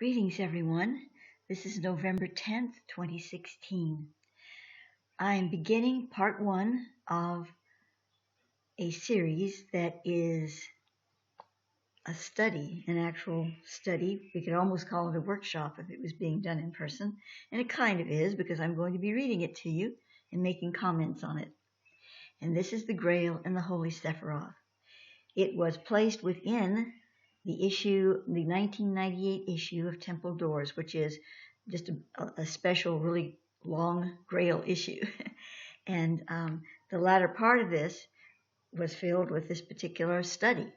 Greetings, everyone. This is November 10th, 2016. I'm beginning part one of a series that is a study, an actual study. We could almost call it a workshop if it was being done in person. And it kind of is, because I'm going to be reading it to you and making comments on it. And this is the GRAIL and the Holy SEPHIROTH. It was placed within the 1998 issue of Temple Doors, which is just a special, really long GRAIL issue. And the latter part of this was filled with this particular study.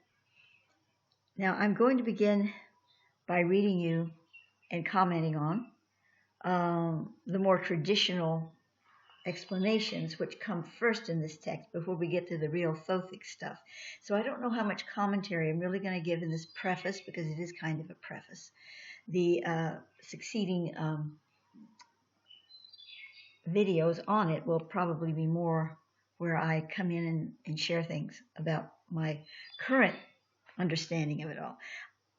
Now, I'm going to begin by reading you and commenting on the more traditional explanations which come first in this text before we get to the real Thothic stuff. So I don't know how much commentary I'm really going to give in this preface, because it is kind of a preface. The succeeding videos on it will probably be more where I come in and share things about my current understanding of it all.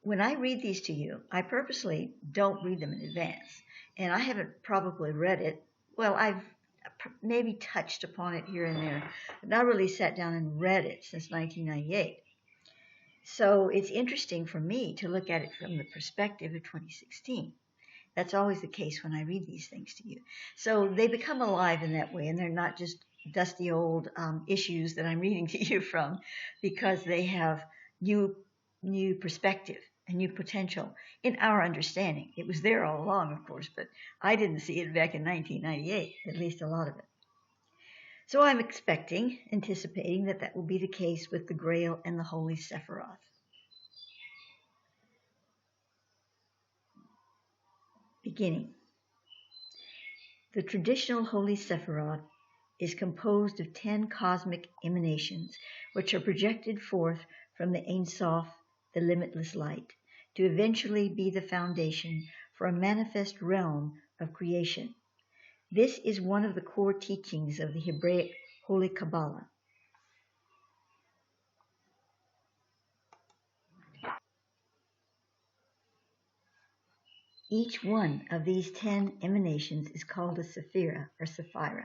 When I read these to you, I purposely don't read them in advance, and I haven't probably read it. Well, I've maybe touched upon it here and there, but not really sat down and read it since 1998. So it's interesting for me to look at it from the perspective of 2016. That's always the case when I read these things to you. So they become alive in that way, and they're not just dusty old issues that I'm reading to you from, because they have new perspective and new potential in our understanding. It was there all along, of course, but I didn't see it back in 1998, at least a lot of it. So I'm anticipating that will be the case with the GRAIL and the Holy SEPHIROTH. Beginning. The traditional Holy SEPHIROTH is composed of 10 cosmic emanations, which are projected forth from the Ein Sof, the limitless light, to eventually be the foundation for a manifest realm of creation. This is one of the core teachings of the Hebraic Holy Kabbalah. Each one of these 10 emanations is called a Sephira or Sephira.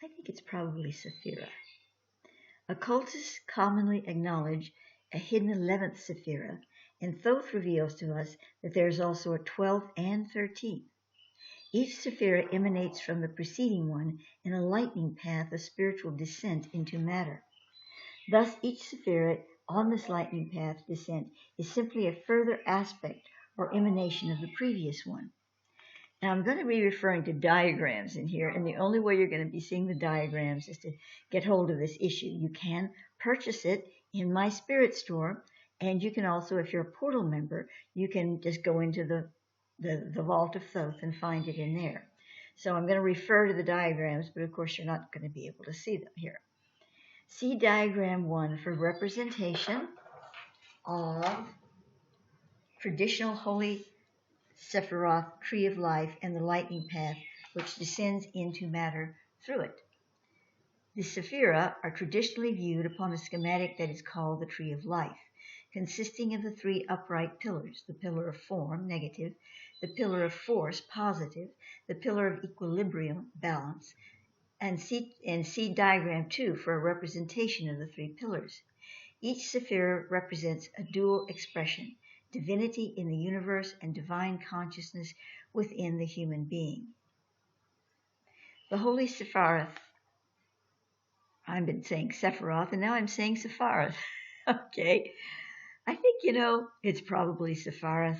I think it's probably Sephira. Occultists commonly acknowledge a hidden 11th Sephira, and Thoth reveals to us that there is also a 12th and 13th. Each Sephira emanates from the preceding one in a lightning path of spiritual descent into matter. Thus, each Sephira on this lightning path descent is simply a further aspect or emanation of the previous one. Now, I'm going to be referring to diagrams in here, and the only way you're going to be seeing the diagrams is to get hold of this issue. You can purchase it in my spirit store, and you can also, if you're a portal member, you can just go into the Vault of Thoth and find it in there. So I'm going to refer to the diagrams, but of course you're not going to be able to see them here. See diagram 1 for representation of traditional Holy SEPHIROTH, tree of life, and the lightning path which descends into matter through it. The Sephira are traditionally viewed upon a schematic that is called the tree of life, consisting of the 3 upright pillars: the pillar of form, negative; the pillar of force, positive; the pillar of equilibrium, balance. And see diagram 2 for a representation of the 3 pillars. Each Sephira represents a dual expression: divinity in the universe and divine consciousness within the human being. The Holy SEPHIROTH, I've been saying Sephiroth, and now I'm saying Sephiroth. Okay, I think, it's probably Sephiroth,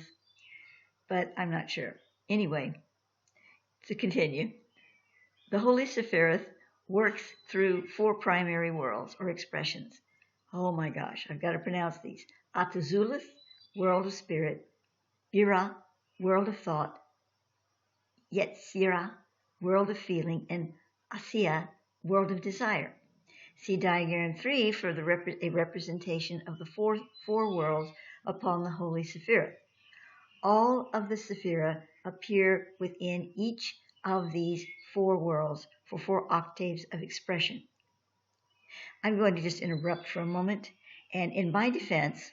but I'm not sure. Anyway, to continue, the Holy SEPHIROTH works through 4 primary worlds or expressions. Oh my gosh, I've got to pronounce these. Atazulith, world of spirit; Bira, world of thought; Yetzira, world of feeling; and Asiya, world of desire. See diagram 3 for a representation of the four worlds upon the Holy Sephira. All of the Sephira appear within each of these 4 worlds for 4 octaves of expression. I'm going to just interrupt for a moment, and in my defense,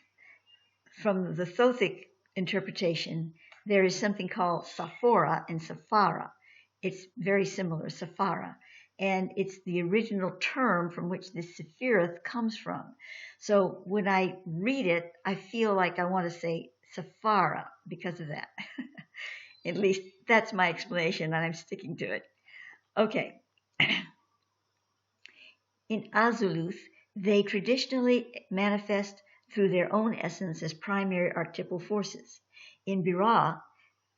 from the Thothic interpretation, there is something called Saphora and Saphira. It's very similar, Saphira, and it's the original term from which the Sephiroth comes from. So when I read it, I feel like I want to say Saphira because of that. At least that's my explanation, and I'm sticking to it. Okay. In Azuluth, they traditionally manifest through their own essence as primary archetypal forces. In Bira,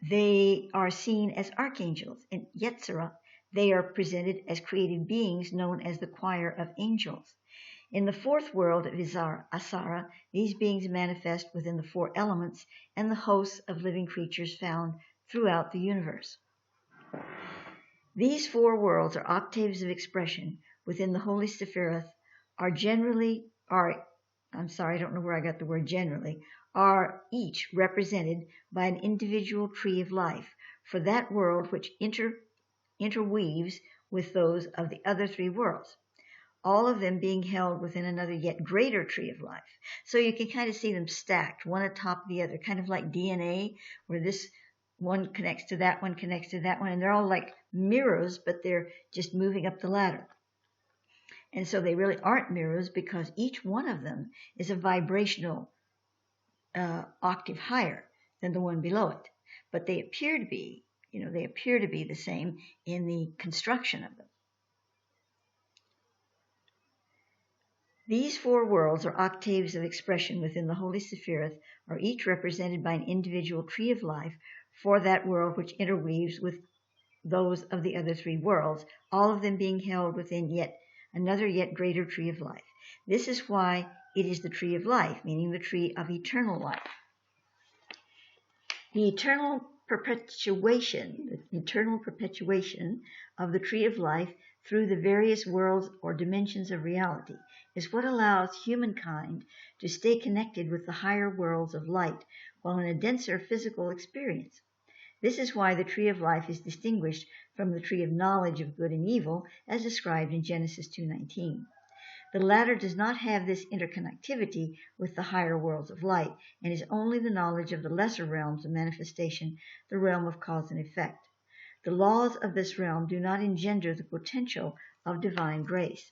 they are seen as archangels. In Yetzirah, they are presented as created beings known as the choir of angels. In the fourth world of Asara, these beings manifest within the four elements and the hosts of living creatures found throughout the universe. These four worlds are octaves of expression within the Holy Sephiroth are each represented by an individual tree of life for that world which interweaves with those of the other three worlds, all of them being held within another yet greater tree of life. So you can kind of see them stacked, one atop the other, kind of like DNA, where this one connects to that one, connects to that one, and they're all like mirrors, but they're just moving up the ladder. And so they really aren't mirrors because each one of them is a vibrational octave higher than the one below it. But they appear to be, the same in the construction of them. These four worlds are octaves of expression within the Holy Sephiroth, are each represented by an individual tree of life for that world which interweaves with those of the other three worlds, all of them being held within another yet greater tree of life. This is why it is the tree of life, meaning the tree of eternal life. The eternal perpetuation of the tree of life through the various worlds or dimensions of reality is what allows humankind to stay connected with the higher worlds of light while in a denser physical experience. This is why the tree of life is distinguished from the tree of knowledge of good and evil as described in Genesis 2:19. The latter does not have this interconnectivity with the higher worlds of light and is only the knowledge of the lesser realms of manifestation, the realm of cause and effect. The laws of this realm do not engender the potential of divine grace.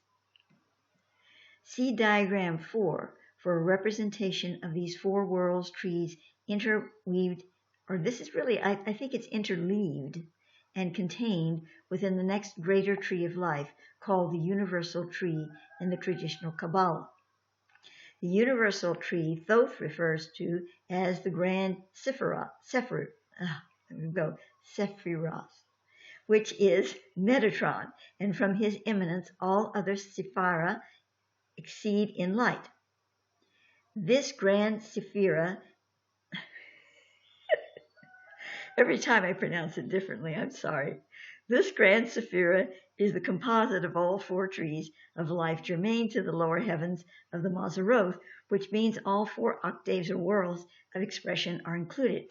See diagram 4 for a representation of these four worlds trees interweaved, or this is really, I think it's interleaved and contained within the next greater tree of life called the universal tree in the traditional Kabbalah. The universal tree Thoth refers to as the grand Sephiroth, which is Metatron, and from his eminence all other Sephira exceed in light. This grand Sephira, every time I pronounce it differently, I'm sorry. This grand Sephira is the composite of all four trees of life germane to the lower heavens of the Maseroth, which means all four octaves or worlds of expression are included.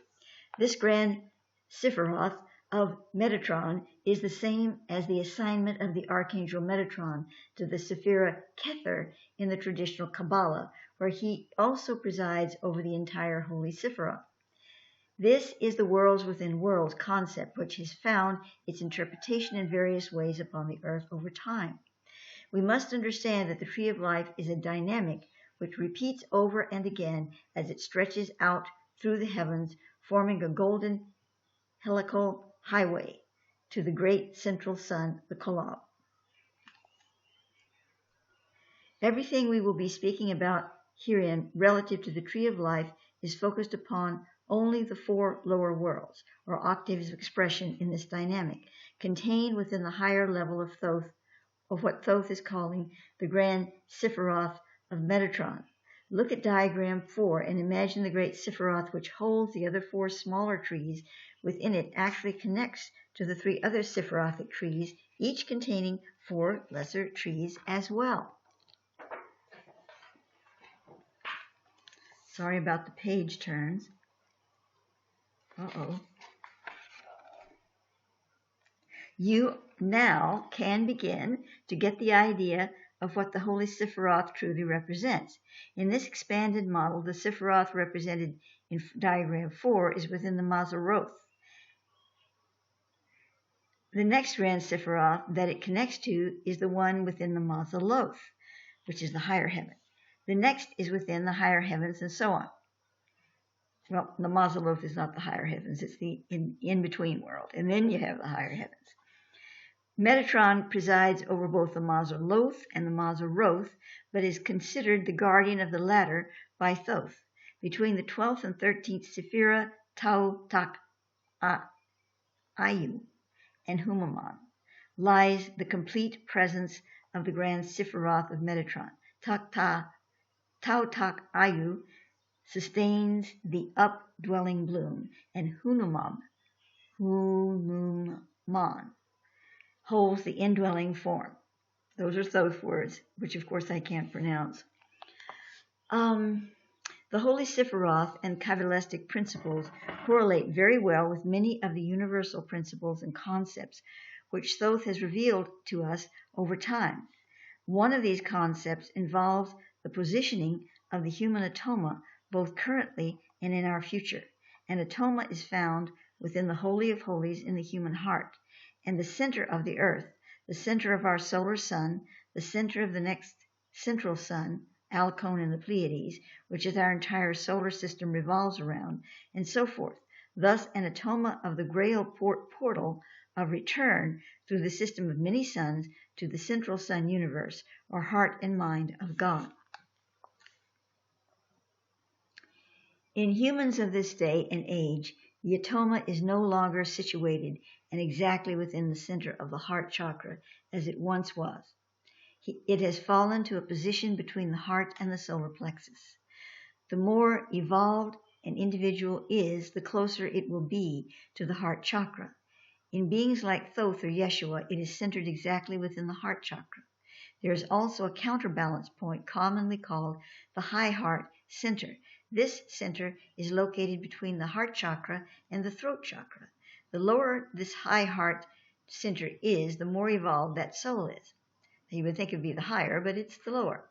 This grand Sephiroth of Metatron is the same as the assignment of the archangel Metatron to the Sephira Kether in the traditional Kabbalah, where he also presides over the entire Holy Sephiroth. This is the worlds within worlds concept, which has found its interpretation in various ways upon the earth over time. We must understand that the tree of life is a dynamic which repeats over and again as it stretches out through the heavens, forming a golden helical highway to the great central sun, the Kolob. Everything we will be speaking about herein relative to the tree of life is focused upon only the four lower worlds, or octaves of expression in this dynamic, contained within the higher level of Thoth, of what Thoth is calling the grand Sephiroth of Metatron. Look at diagram 4 and imagine the great Sephiroth which holds the other four smaller trees within it actually connects to the three other Sephirothic trees, each containing four lesser trees as well. Sorry about the page turns. You now can begin to get the idea of what the Holy Sephiroth truly represents. In this expanded model, the Sephiroth represented in diagram 4 is within the Mazzaroth. The next grand Sephiroth that it connects to is the one within the Mazzaloth, which is the higher heaven. The next is within the higher heavens, and so on. Well, the Mazzaloth is not the higher heavens, it's the in-between world, and then you have the higher heavens. Metatron presides over both the Mazzaloth and the Mazzaroth, but is considered the guardian of the latter by Thoth. Between the 12th and 13th Sephira, Tau Tak Ayu, and Humamon lies the complete presence of the grand Sephiroth of Metatron. Tau Tak Ayu sustains the updwelling bloom, and Hunumon holds the indwelling form. Those are Thoth words, which of course I can't pronounce. The Holy Sephiroth and Kabbalistic principles correlate very well with many of the universal principles and concepts which Thoth has revealed to us over time. One of these concepts involves the positioning of the human atoma both currently and in our future. An atoma is found within the Holy of Holies in the human heart, and the center of the earth, the center of our solar sun, the center of the next central sun, Alcone in the Pleiades, which is our entire solar system revolves around, and so forth. Thus, an atoma of the GRAIL portal of return through the system of many suns to the central sun universe, or heart and mind of God. In humans of this day and age, the atoma is no longer situated and exactly within the center of the heart chakra as it once was. It has fallen to a position between the heart and the solar plexus. The more evolved an individual is, the closer it will be to the heart chakra. In beings like Thoth or Yeshua, it is centered exactly within the heart chakra. There is also a counterbalance point commonly called the high heart center. This center is located between the heart chakra and the throat chakra. The lower this high heart center is, the more evolved that soul is. You would think it would be the higher, but it's the lower.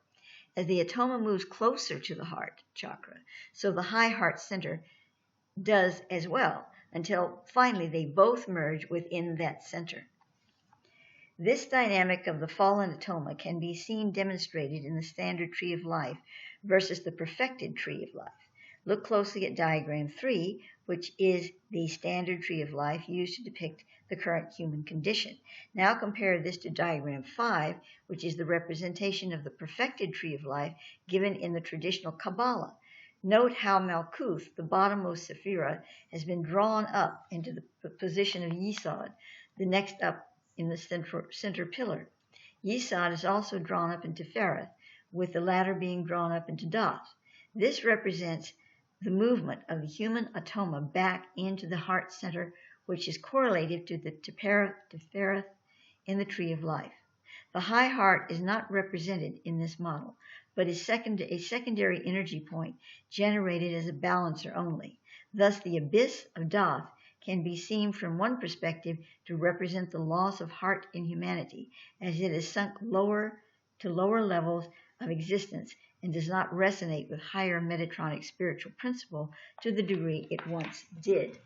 As the atoma moves closer to the heart chakra, so the high heart center does as well, until finally they both merge within that center. This dynamic of the fallen atoma can be seen demonstrated in the standard tree of life versus the perfected tree of life. Look closely at diagram 3, which is the standard tree of life used to depict the current human condition. Now compare this to diagram 5, which is the representation of the perfected tree of life given in the traditional Kabbalah. Note how Malkuth, the bottommost Sephira, has been drawn up into the position of Yesod, the next up in the center pillar. Yesod is also drawn up into Tiferet, with the latter being drawn up into Dath. This represents the movement of the human atoma back into the heart center, which is correlated to the Tiferet in the tree of life. The high heart is not represented in this model, but is a secondary energy point generated as a balancer only. Thus, the abyss of Dath can be seen from one perspective to represent the loss of heart in humanity, as it has sunk lower to lower levels of existence and does not resonate with higher Metatronic spiritual principle to the degree it once did.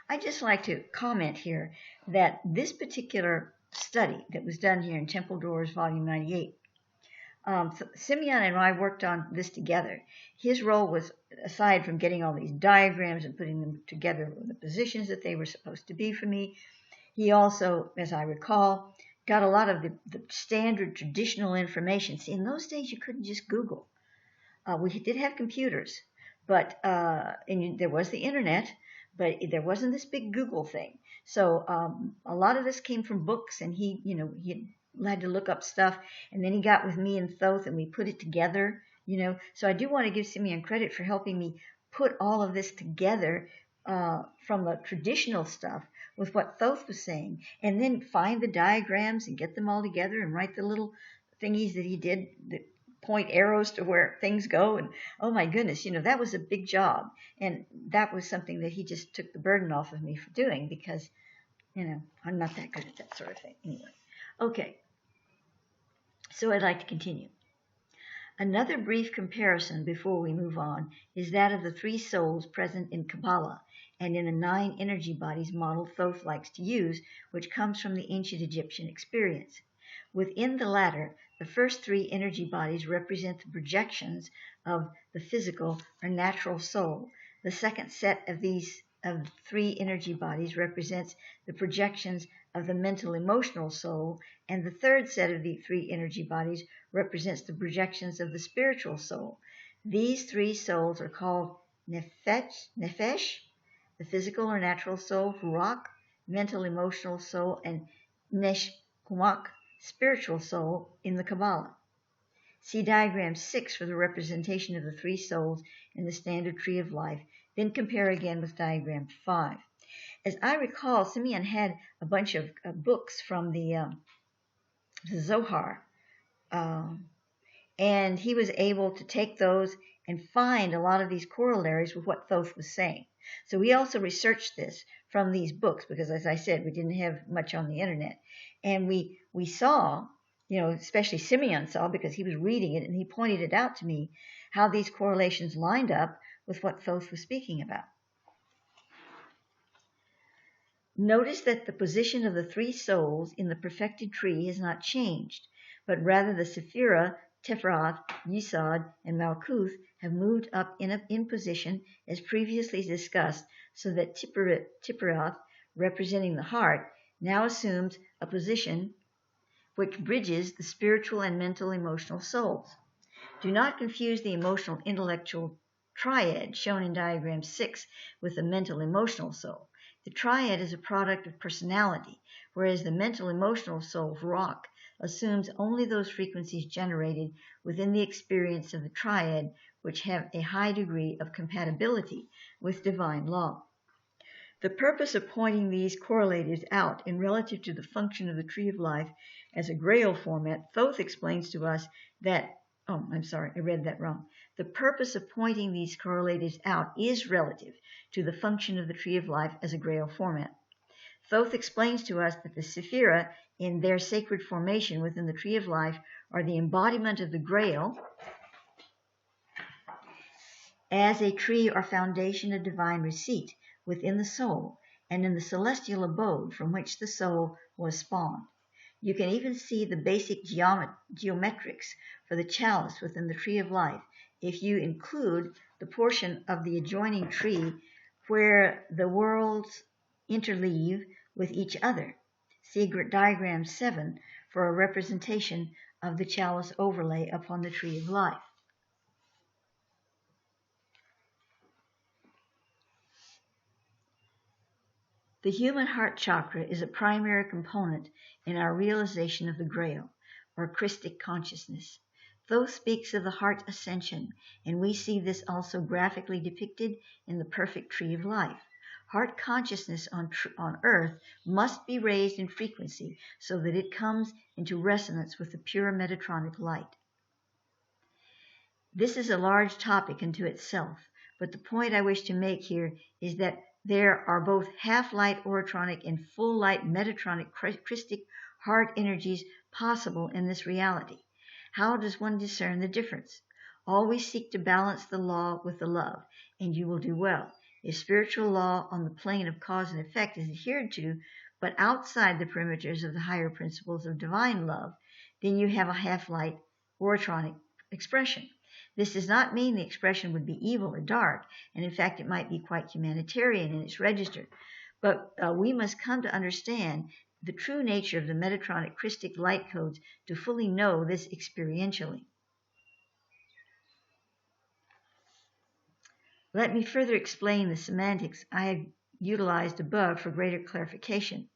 I'd just like to comment here that this particular study that was done here in Temple Doors, Volume 98, Simeon and I worked on this together. His role was, aside from getting all these diagrams and putting them together with the positions that they were supposed to be for me, he also, as I recall, got a lot of the standard traditional information. See, in those days, you couldn't just Google. We did have computers, but there was the internet, but there wasn't this big Google thing. So a lot of this came from books, and he had to look up stuff, and then he got with me and Thoth, and we put it together, So I do want to give Simeon credit for helping me put all of this together from the traditional stuff with what Thoth was saying, and then find the diagrams and get them all together and write the little thingies that he did that point arrows to where things go. And oh my goodness, that was a big job, and that was something that he just took the burden off of me for doing, because I'm not that good at that sort of thing anyway. Okay. So I'd like to continue. Another brief comparison before we move on is that of the three souls present in Kabbalah and in the 9 energy bodies model Thoth likes to use, which comes from the ancient Egyptian experience. Within the latter, the first 3 energy bodies represent the projections of the physical or natural soul. The second set of 3 energy bodies represents the projections of the mental emotional soul, and the third set of the 3 energy bodies represents the projections of the spiritual soul. These 3 souls are called Nefesh, the physical or natural soul, Ruach, mental emotional soul, and Neshkumak, spiritual soul, in the Kabbalah. See diagram 6 for the representation of the 3 souls in the standard tree of life, then compare again with diagram 5. As I recall, Simeon had a bunch of books from the Zohar, and he was able to take those and find a lot of these corollaries with what Thoth was saying. So we also researched this from these books because, as I said, we didn't have much on the internet. And we saw, especially Simeon saw, because he was reading it and he pointed it out to me, how these correlations lined up with what Thoth was speaking about. Notice that the position of the 3 souls in the perfected tree has not changed, but rather the Sephirah, Sephiroth, Yesod, and Malkuth have moved up in position as previously discussed, so that Sephiroth, representing the heart, now assumes a position which bridges the spiritual and mental emotional souls. Do not confuse the emotional intellectual triad shown in diagram 6 with the mental emotional soul. The triad is a product of personality, whereas the mental emotional soul, Ruach, assumes only those frequencies generated within the experience of the triad which have a high degree of compatibility with divine law. The purpose of pointing these correlatives out in relative to the function of the tree of life as a GRAIL format, Thoth explains to us that, I read that wrong. The purpose of pointing these correlatives out is relative to the function of the tree of life as a GRAIL format. Thoth explains to us that the Sephirah in their sacred formation within the tree of life are the embodiment of the GRAIL as a tree or foundation of divine receipt within the soul and in the celestial abode from which the soul was spawned. You can even see the basic geometrics for the chalice within the tree of life if you include the portion of the adjoining tree where the worlds interleave with each other. See diagram 7 for a representation of the chalice overlay upon the tree of life. The human heart chakra is a primary component in our realization of the GRAIL, or Christic consciousness. Thoth speaks of the heart ascension, and we see this also graphically depicted in the perfect tree of life. Heart consciousness on earth must be raised in frequency so that it comes into resonance with the pure Metatronic light. This is a large topic unto itself, but the point I wish to make here is that there are both half-light orotronic and full-light Metatronic Christic heart energies possible in this reality. How does one discern the difference? Always seek to balance the law with the love, and you will do well. If spiritual law on the plane of cause and effect is adhered to, but outside the perimeters of the higher principles of divine love, then you have a half-light orotronic expression. This does not mean the expression would be evil or dark, and in fact it might be quite humanitarian in its register. But we must come to understand the true nature of the Metatronic Christic light codes to fully know this experientially. Let me further explain the semantics I have utilized above for greater clarification.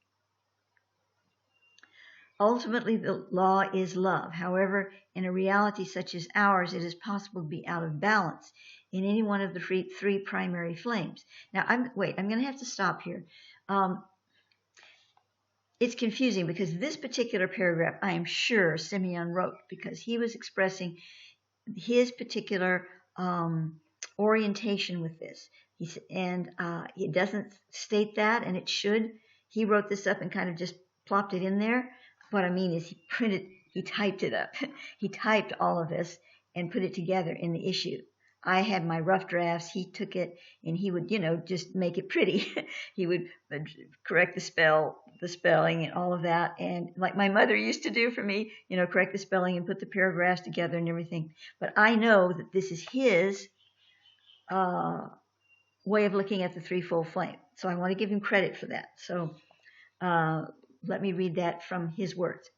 Ultimately, the law is love. However, in a reality such as ours, it is possible to be out of balance in any one of the three primary flames. Now, I'm going to have to stop here. It's confusing because this particular paragraph, I am sure Simeon wrote because he was expressing his particular orientation with this. It doesn't state that, and it should. He wrote this up and kind of just plopped it in there. What I mean is he printed he typed it up. He typed all of this and put it together in the issue. I had my rough drafts. He took it and he would, just make it pretty. He would correct the spelling and all of that. And like my mother used to do for me, correct the spelling and put the paragraphs together and everything. But I know that this is his way of looking at the threefold flame. So I want to give him credit for that. So let me read that from his words.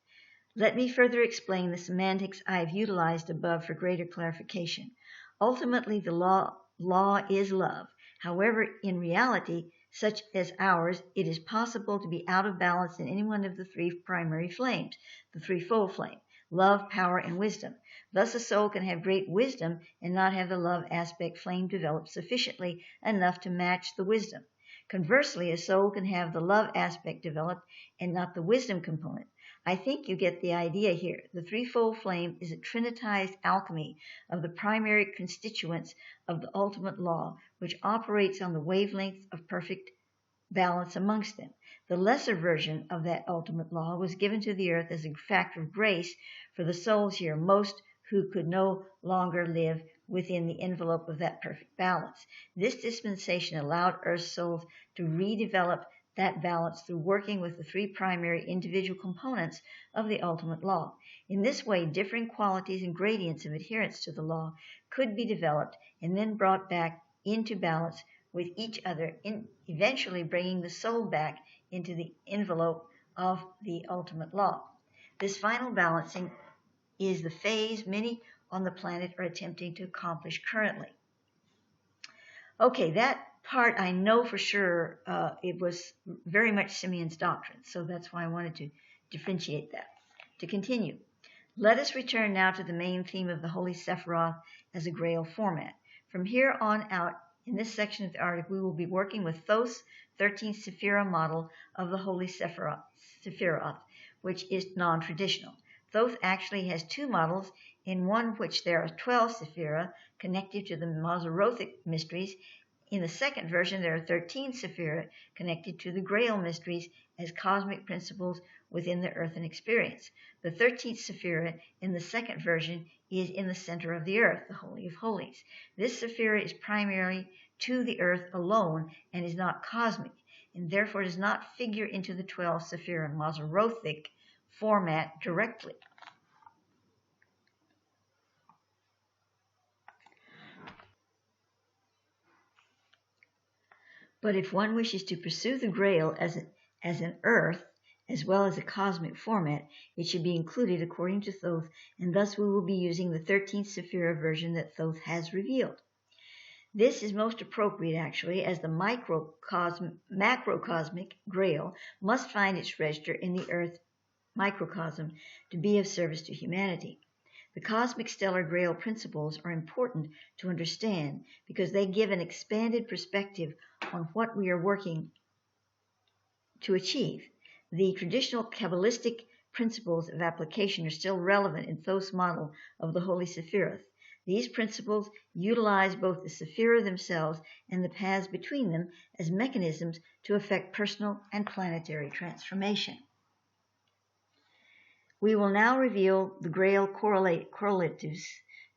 Let me further explain the semantics I have utilized above for greater clarification. Ultimately, the law is love. However, in reality, such as ours, it is possible to be out of balance in any one of the three primary flames, the threefold flame, love, power, and wisdom. Thus, a soul can have great wisdom and not have the love aspect flame develop sufficiently enough to match the wisdom. Conversely, a soul can have the love aspect developed and not the wisdom component. I think you get the idea here. The threefold flame is a trinitized alchemy of the primary constituents of the ultimate law, which operates on the wavelengths of perfect balance amongst them. The lesser version of that ultimate law was given to the earth as a factor of grace for the souls here, most who could no longer live within the envelope of that perfect balance. This dispensation allowed earth souls to redevelop that balance through working with the three primary individual components of the ultimate law. In this way, differing qualities and gradients of adherence to the law could be developed and then brought back into balance with each other, eventually bringing the soul back into the envelope of the ultimate law. This final balancing is the phase many on the planet are attempting to accomplish currently. Okay, that part I know for sure it was very much Simeon's doctrine, so that's why I wanted to differentiate that. To continue, let us return now to the main theme of the Holy Sephiroth as a GRAIL format. From here on out, in this section of the article, we will be working with Thoth's 13th Sephirah model of the Holy Sephiroth, which is non-traditional. Thoth actually has two models, in one which there are 12 Sephirah connected to the Mazarothic mysteries. In the second version, there are 13 Sephirah connected to the GRAIL mysteries as cosmic principles within the earthen experience. The 13th Sephirah in the second version is in the center of the earth, the Holy of Holies. This Sephirah is primarily to the earth alone and is not cosmic, and therefore does not figure into the 12 Sephirah Mazarothic format directly. But if one wishes to pursue the GRAIL as an earth as well as a cosmic format, it should be included according to Thoth, and thus we will be using the 13th Sephirah version that Thoth has revealed. This is most appropriate, actually, as the macrocosmic GRAIL must find its register in the earth microcosm to be of service to humanity. The cosmic stellar GRAIL principles are important to understand because they give an expanded perspective on what we are working to achieve. The traditional Kabbalistic principles of application are still relevant in Thoth's model of the Holy Sephiroth. These principles utilize both the Sephirah themselves and the paths between them as mechanisms to effect personal and planetary transformation. We will now reveal the GRAIL correlatives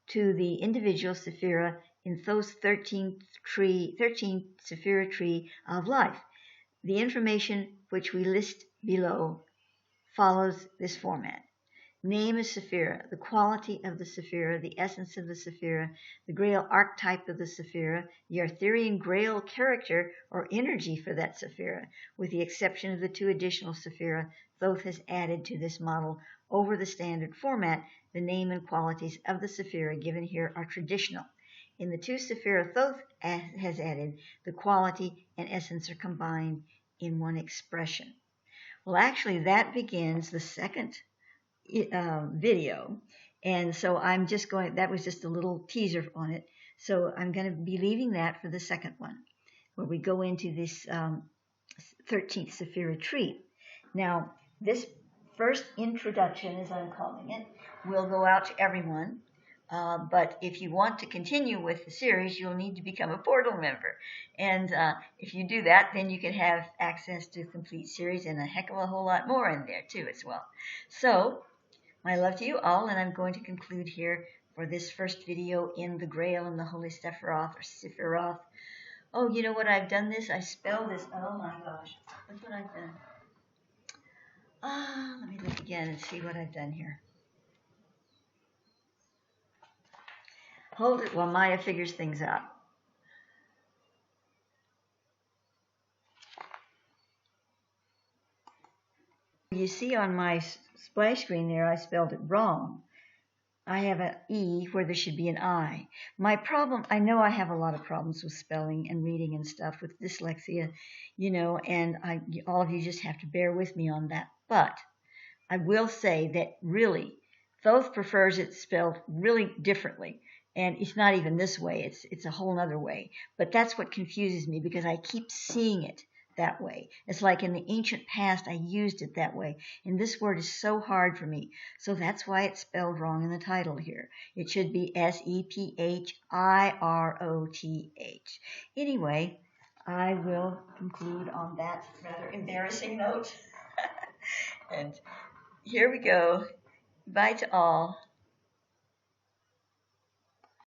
to the individual Sephirah in Thoth's 13th Sephirah tree of life. The information which we list below follows this format. Name of Sephirah, the quality of the Sephirah, the essence of the Sephirah, the GRAIL archetype of the Sephirah, the Arthurian GRAIL character or energy for that Sephirah, with the exception of the two additional Sephirah Thoth has added to this model over the standard format. The name and qualities of the Sephirah given here are traditional. In the two Sephirah Thoth has added, the quality and essence are combined in one expression. Well, actually, that begins the second video, and so I'm just going, that was just a little teaser on it, so I'm going to be leaving that for the second one, where we go into this 13th Sephirah tree. Now, this first introduction, as I'm calling it, will go out to everyone, but if you want to continue with the series, you'll need to become a portal member, and if you do that, then you can have access to the complete series and a heck of a whole lot more in there too as well. So My love to you all, and I'm going to conclude here for this first video in the Grail and the Holy SEPHIROTH or SEPHIROTH. Oh, you know what I've done this? I spelled this. Oh my gosh. Look what I've done. Let me look again and see what I've done here. Hold it while Maya figures things out. You see on my splash screen there, I spelled it wrong. I have an E where there should be an I. My problem, I know I have a lot of problems with spelling and reading and stuff with dyslexia, you know, and all of you just have to bear with me on that. But I will say that really, Thoth prefers it spelled really differently. And it's not even this way, it's a whole other way. But that's what confuses me because I keep seeing it that way. It's like in the ancient past, I used it that way. And this word is so hard for me. So that's why it's spelled wrong in the title here. It should be SEPHIROTH. Anyway, I will conclude on that rather embarrassing note. And here we go. Bye to all.